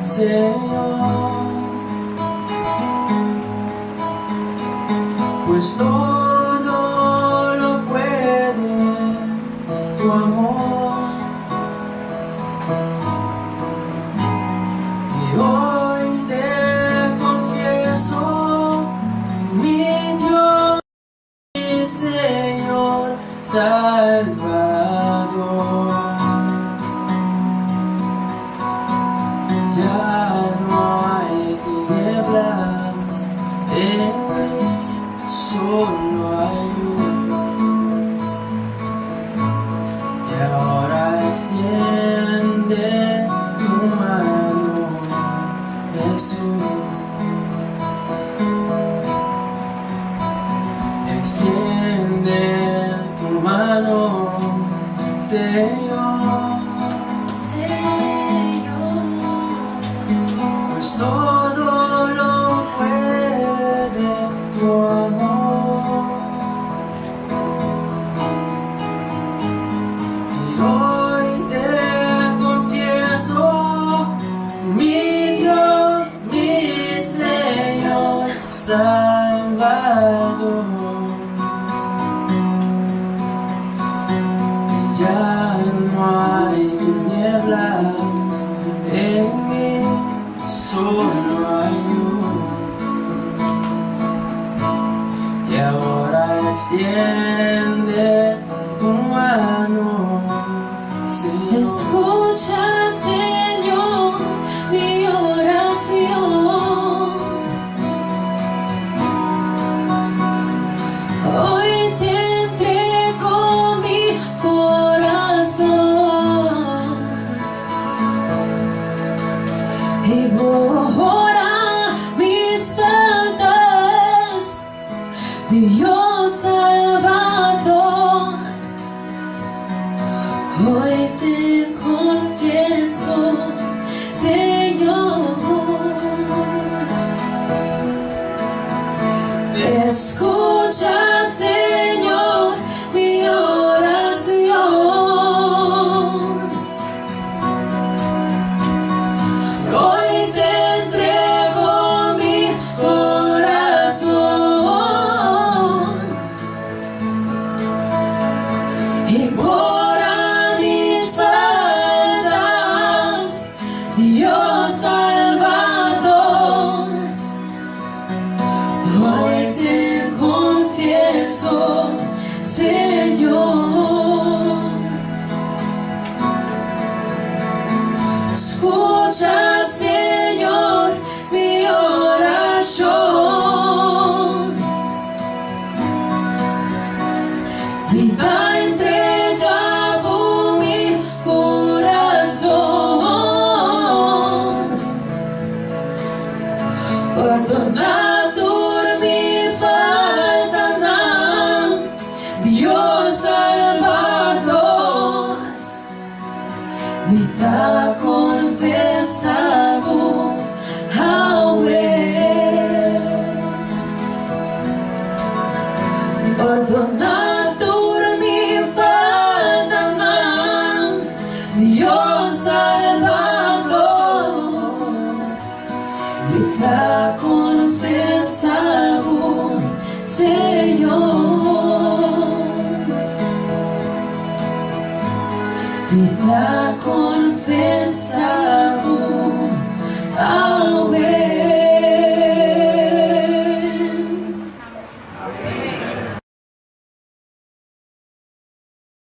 Señor, pues todo lo puede tu amor. Y hoy te confieso, mi Dios, mi Señor, Salvador. Ya no hay tinieblas en mí, solo hay luz. Y ahora extiende tu mano, Jesús. Extiende tu mano, Señor. Pues todo lo puede tu amor. Y hoy te confieso, mi Dios, mi Señor, Salvador. Ya no hay tinieblas en mí, solo hay luz. Y ahora extiende tu mano, Señor. Escucha, Señor, mi oración. Hoy te entrego mi corazón y borra mis faltas, Dios Salvador. Hoy te confieso, Señor. Escucha, Señor, mi oración. Hoy te entrego mi corazón y borra mis faltas, Dios Salvador. Hoy te confieso, Señor. Escucha, Señor, mi oración. Vida entregado mi corazón. Perdona